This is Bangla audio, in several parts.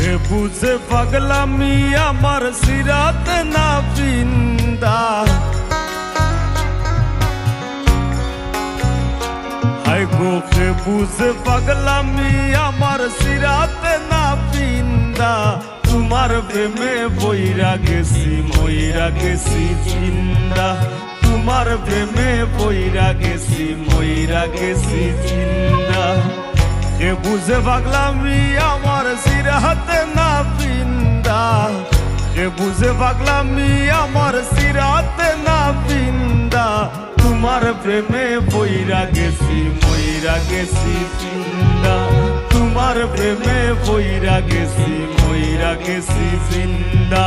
হে বুঝে পাগলামি আমার সিরাত না পিন্দা, হায় গো হে বুঝে পাগলামি আমার সিরাত না পিন্দা। তোমার প্রেমে বইরা গেছি মইরা গেছি জিন্দা, তোমার প্রেমে বইরা গেছি মইরা গেছি জিন্দা। কে বুঝে পাগলামি আমার সিরাত না পিন্দা, কে বুঝে পাগলামি আমার সিরাত না পিন্দা। তোমার প্রেমে বইরা গেছি মইরা গেছি জিন্দা, তোমার প্রেমে বইরা গেছি মইরা গেছি জিন্দা।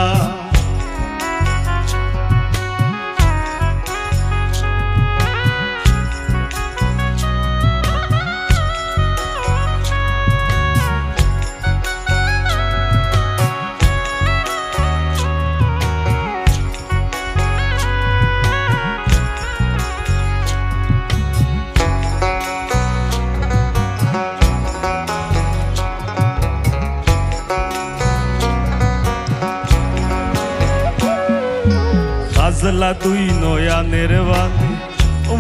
সাজলা দুই নয়ানের বাণী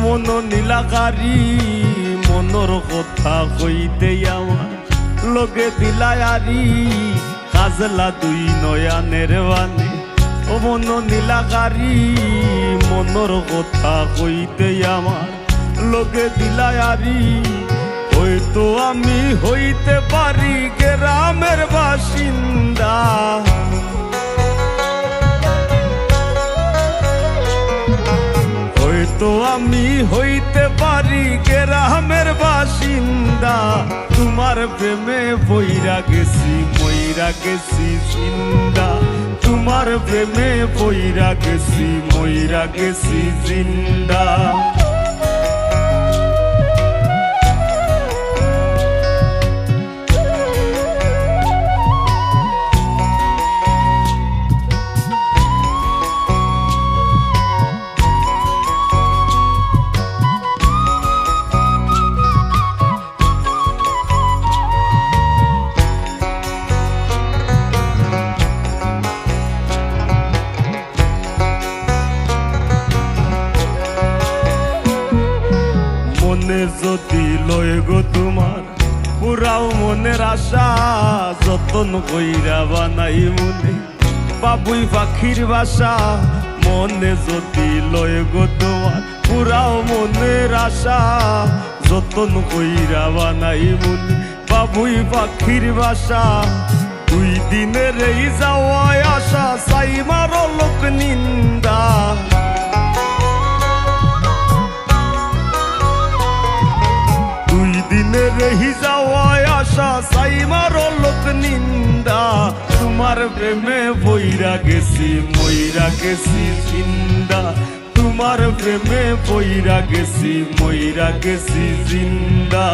মন নীলাকারী, মনর কথা কইতে আমার লগে দিলায়ারি। সাজলা দুই নয়ানের বাণী মন নীলাকারী, মনর কথা কইতে আমার লগে দিলায়ারি। হয়তো আমি হইতে পারি গ্রামের বাসিন্দা, তো আমি হইতে পারি গ্রামের বাসিন্দা। তোমার প্রেমে বইরা গেছি মইরা গেছি জিন্দা, তোমার প্রেমে বইরা গেছি মইরা গেছি জিন্দা। মনে যদি লয় গো তোমার পুরাও মনের আশা, যতন কইরা বানাই মনে বাবুই পাখির বাসা। মনে যদি লয় গো তোমার পুরাও মনের আশা, যতন কইরা বানাই মনে বাবুই পাখির বাসা। দুই দিনের এই যাওয়া আশা চাই মারো লোক নিন্দা, দিনের রহি যাওয়া আশা চাই মারো লোক নিন্দা। তোমার প্রেমে বইরা গেছি মইরা গেছি জিন্দা, তোমার প্রেমে বইরা গেছি মইরা গেছি জিন্দা।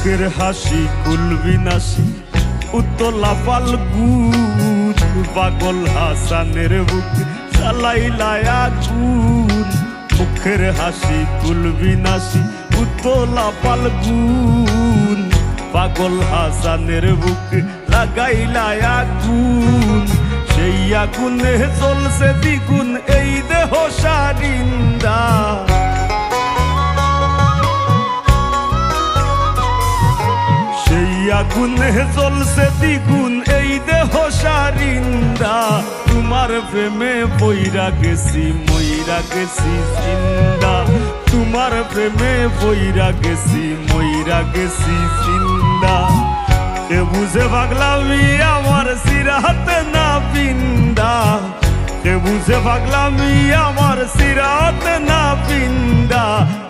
মুখের হাসি কুলবিনাশী উতলা ফাল্গুন, পাগল হাসানের বুক জ্বালাইলায় আগুন। মুখের হাসি কুলবিনাশী উতলা ফাল্গুন, পাগল হাসানের বুক লাগাইলায় আগুন। সেই আগুনে জ্বলছে দ্বিগুণ এই দেহ সারিন্দা, আগুনে জ্বলছে দ্বিগুণ এই দেহ সারিন্দা। তোমার প্রেমে বইরা গেছি মইরা গেছি জিন্দা, তোমার প্রেমে বইরা গেছি মইরা গেছি জিন্দা। কে বুঝে পাগলামি আমার সিরাত না পিন্দা, কে বুঝে পাগলামি আমার সিরাত না পিন্দা।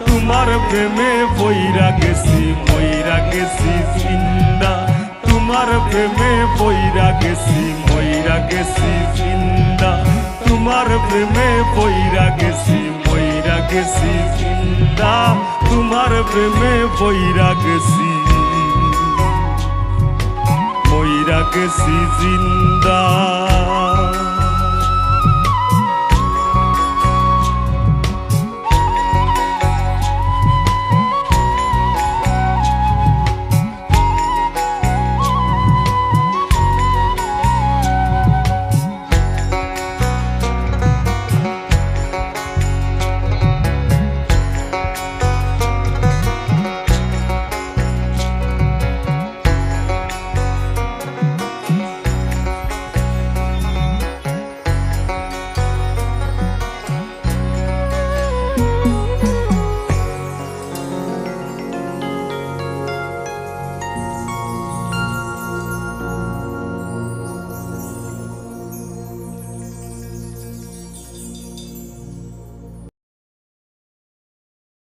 তোমার প্রেমে বইরা গেছি মইরা গেছি জিন্দা, তোমার প্রেমে পইরা গেছি মইরা গেছি জিন্দা তোমার প্রেমে পইরা গেছি মইরা গেছি জিন্দা তোমার প্রেমে পইরা গেছি মইরা গেছি জিন্দা।